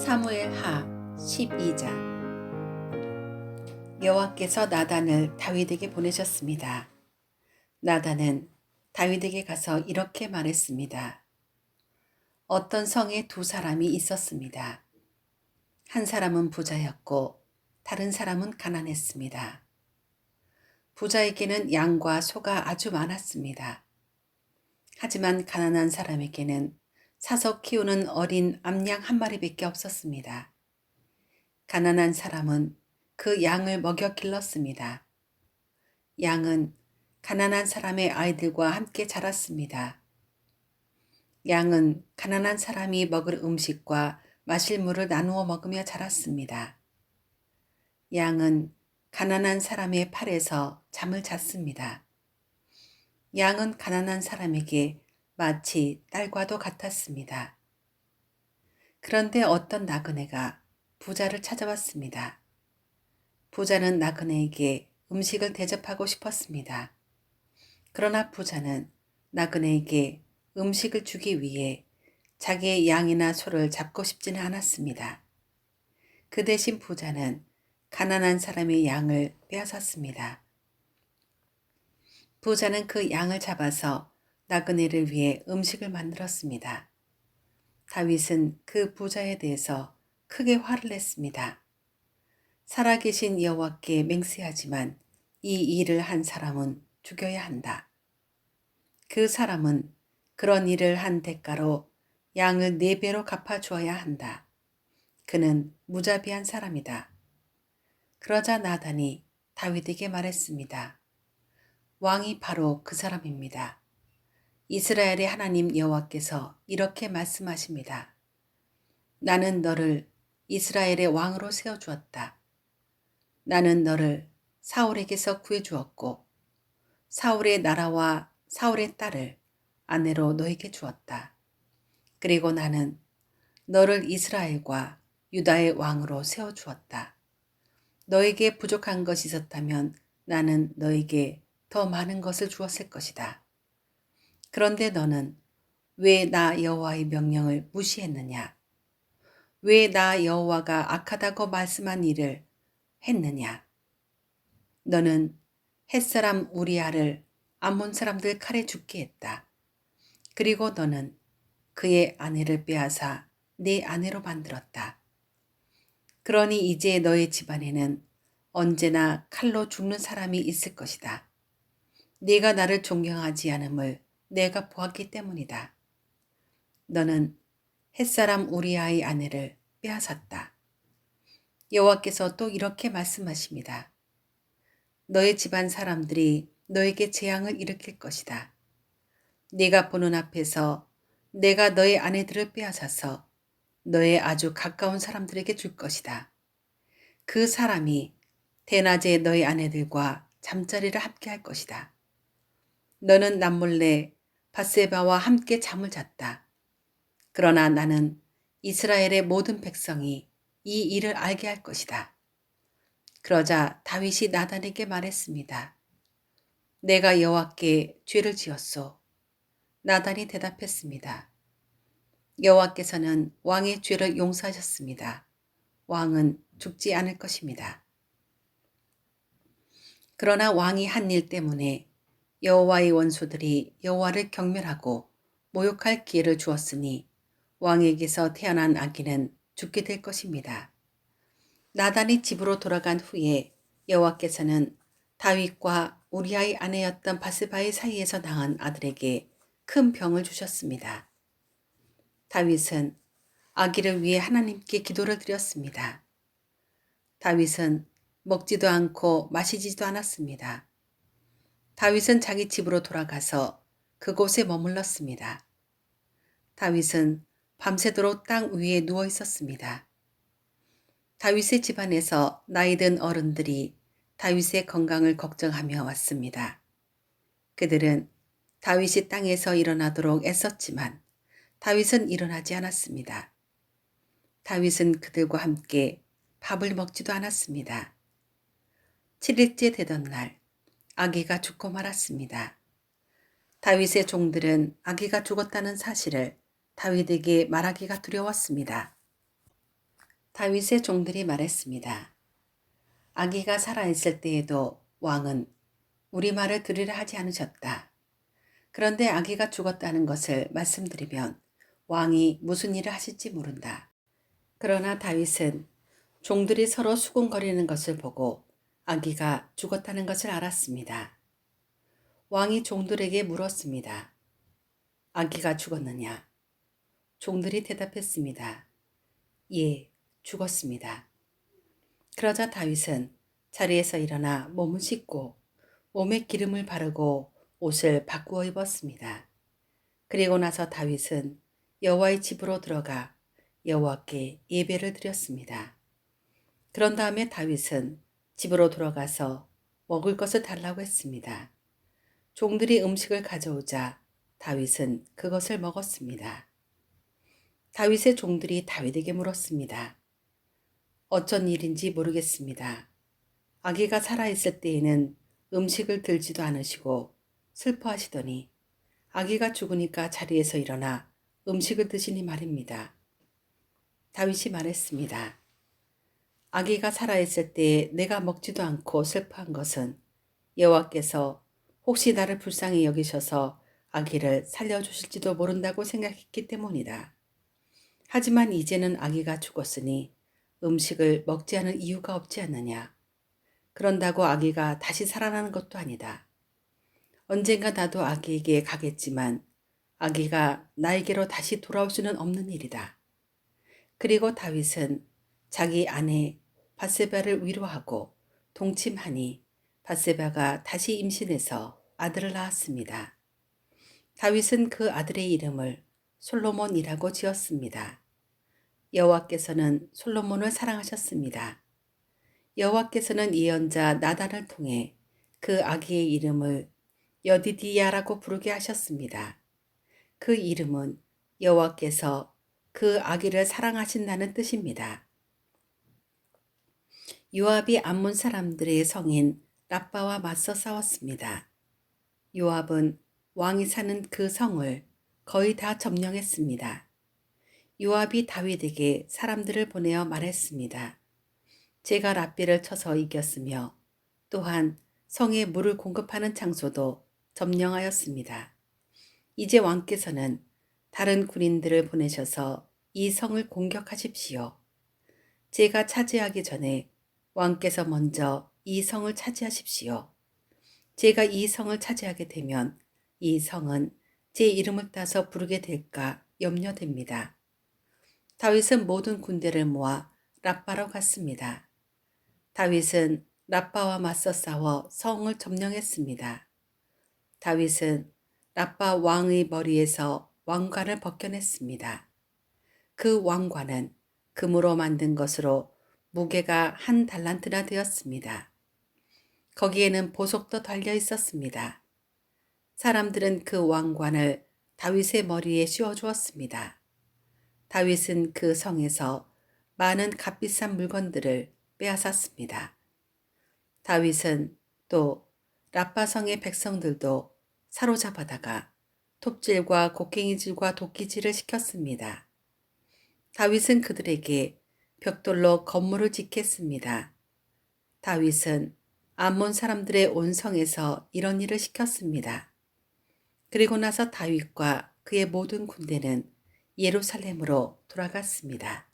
사무엘하 12장. 여호와께서 나단을 다윗에게 보내셨습니다. 나단은 다윗에게 가서 이렇게 말했습니다. 어떤 성에 두 사람이 있었습니다. 한 사람은 부자였고 다른 사람은 가난했습니다. 부자에게는 양과 소가 아주 많았습니다. 하지만 가난한 사람에게는 사서 키우는 어린 암양 한 마리밖에 없었습니다. 가난한 사람은 그 양을 먹여 길렀습니다. 양은 가난한 사람의 아이들과 함께 자랐습니다. 양은 가난한 사람이 먹을 음식과 마실 물을 나누어 먹으며 자랐습니다. 양은 가난한 사람의 팔에서 잠을 잤습니다. 양은 가난한 사람에게 마치 딸과도 같았습니다. 그런데 어떤 나그네가 부자를 찾아왔습니다. 부자는 나그네에게 음식을 대접하고 싶었습니다. 그러나 부자는 나그네에게 음식을 주기 위해 자기의 양이나 소를 잡고 싶지는 않았습니다. 그 대신 부자는 가난한 사람의 양을 빼앗았습니다. 부자는 그 양을 잡아서 나그네를 위해 음식을 만들었습니다. 다윗은 그 부자에 대해서 크게 화를 냈습니다. 살아계신 여호와께 맹세하지만 이 일을 한 사람은 죽여야 한다. 그 사람은 그런 일을 한 대가로 양을 4배로 갚아주어야 한다. 그는 무자비한 사람이다. 그러자 나단이 다윗에게 말했습니다. 왕이 바로 그 사람입니다. 이스라엘의 하나님 여호와께서 이렇게 말씀하십니다. 나는 너를 이스라엘의 왕으로 세워주었다. 나는 너를 사울에게서 구해주었고 사울의 나라와 사울의 딸을 아내로 너에게 주었다. 그리고 나는 너를 이스라엘과 유다의 왕으로 세워주었다. 너에게 부족한 것이 있었다면 나는 너에게 더 많은 것을 주었을 것이다. 그런데 너는 왜 나 여호와의 명령을 무시했느냐? 왜 나 여호와가 악하다고 말씀한 일을 했느냐? 너는 햇사람 우리아를 암몬 사람들 칼에 죽게 했다. 그리고 너는 그의 아내를 빼앗아 네 아내로 만들었다. 그러니 이제 너의 집안에는 언제나 칼로 죽는 사람이 있을 것이다. 네가 나를 존경하지 않음을 내가 보았기 때문이다. 너는 햇사람 우리아의 아내를 빼앗았다. 여호와께서 또 이렇게 말씀하십니다. 너의 집안 사람들이 너에게 재앙을 일으킬 것이다. 네가 보는 앞에서 내가 너의 아내들을 빼앗아서 너의 아주 가까운 사람들에게 줄 것이다. 그 사람이 대낮에 너의 아내들과 잠자리를 함께 할 것이다. 너는 남몰래 밧세바와 함께 잠을 잤다. 그러나 나는 이스라엘의 모든 백성이 이 일을 알게 할 것이다. 그러자 다윗이 나단에게 말했습니다. 내가 여호와께 죄를 지었소. 나단이 대답했습니다. 여호와께서는 왕의 죄를 용서하셨습니다. 왕은 죽지 않을 것입니다. 그러나 왕이 한 일 때문에 여호와의 원수들이 여호와를 경멸하고 모욕할 기회를 주었으니 왕에게서 태어난 아기는 죽게 될 것입니다. 나단이 집으로 돌아간 후에 여호와께서는 다윗과 우리아의 아내였던 바스바의 사이에서 낳은 아들에게 큰 병을 주셨습니다. 다윗은 아기를 위해 하나님께 기도를 드렸습니다. 다윗은 먹지도 않고 마시지도 않았습니다. 다윗은 자기 집으로 돌아가서 그곳에 머물렀습니다. 다윗은 밤새도록 땅 위에 누워 있었습니다. 다윗의 집안에서 나이든 어른들이 다윗의 건강을 걱정하며 왔습니다. 그들은 다윗이 땅에서 일어나도록 애썼지만 다윗은 일어나지 않았습니다. 다윗은 그들과 함께 밥을 먹지도 않았습니다. 7일째 되던 날 아기가 죽고 말았습니다. 다윗의 종들은 아기가 죽었다는 사실을 다윗에게 말하기가 두려웠습니다. 다윗의 종들이 말했습니다. 아기가 살아있을 때에도 왕은 우리 말을 들으려 하지 않으셨다. 그런데 아기가 죽었다는 것을 말씀드리면 왕이 무슨 일을 하실지 모른다. 그러나 다윗은 종들이 서로 수군거리는 것을 보고 아기가 죽었다는 것을 알았습니다. 왕이 종들에게 물었습니다. 아기가 죽었느냐? 종들이 대답했습니다. 예, 죽었습니다. 그러자 다윗은 자리에서 일어나 몸을 씻고 몸에 기름을 바르고 옷을 바꾸어 입었습니다. 그리고 나서 다윗은 여호와의 집으로 들어가 여호와께 예배를 드렸습니다. 그런 다음에 다윗은 집으로 돌아가서 먹을 것을 달라고 했습니다. 종들이 음식을 가져오자 다윗은 그것을 먹었습니다. 다윗의 종들이 다윗에게 물었습니다. 어쩐 일인지 모르겠습니다. 아기가 살아있을 때에는 음식을 들지도 않으시고 슬퍼하시더니 아기가 죽으니까 자리에서 일어나 음식을 드시니 말입니다. 다윗이 말했습니다. 아기가 살아있을 때에 내가 먹지도 않고 슬퍼한 것은 여호와께서 혹시 나를 불쌍히 여기셔서 아기를 살려주실지도 모른다고 생각했기 때문이다. 하지만 이제는 아기가 죽었으니 음식을 먹지 않을 이유가 없지 않느냐. 그런다고 아기가 다시 살아나는 것도 아니다. 언젠가 나도 아기에게 가겠지만 아기가 나에게로 다시 돌아올 수는 없는 일이다. 그리고 다윗은 자기 아내 밧세바를 위로하고 동침하니 밧세바가 다시 임신해서 아들을 낳았습니다. 다윗은 그 아들의 이름을 솔로몬이라고 지었습니다. 여호와께서는 솔로몬을 사랑하셨습니다. 여호와께서는 예언자 나단을 통해 그 아기의 이름을 여디디야라고 부르게 하셨습니다. 그 이름은 여호와께서 그 아기를 사랑하신다는 뜻입니다. 요압이 암몬 사람들의 성인 라빠와 맞서 싸웠습니다. 요압은 왕이 사는 그 성을 거의 다 점령했습니다. 요압이 다윗에게 사람들을 보내어 말했습니다. 제가 랍비를 쳐서 이겼으며 또한 성에 물을 공급하는 장소도 점령하였습니다. 이제 왕께서는 다른 군인들을 보내셔서 이 성을 공격하십시오. 제가 차지하기 전에 왕께서 먼저 이 성을 차지하십시오. 제가 이 성을 차지하게 되면 이 성은 제 이름을 따서 부르게 될까 염려됩니다. 다윗은 모든 군대를 모아 랍바로 갔습니다. 다윗은 랍바와 맞서 싸워 성을 점령했습니다. 다윗은 랍바 왕의 머리에서 왕관을 벗겨냈습니다. 그 왕관은 금으로 만든 것으로 무게가 한 달란트나 되었습니다. 거기에는 보석도 달려 있었습니다. 사람들은 그 왕관을 다윗의 머리에 씌워 주었습니다. 다윗은 그 성에서 많은 값비싼 물건들을 빼앗았습니다. 다윗은 또 랍바성의 백성들도 사로잡아다가 톱질과 곡괭이질과 도끼질을 시켰습니다. 다윗은 그들에게 벽돌로 건물을 짓겠습니다. 다윗은 암몬 사람들의 온 성에서 이런 일을 시켰습니다. 그리고 나서 다윗과 그의 모든 군대는 예루살렘으로 돌아갔습니다.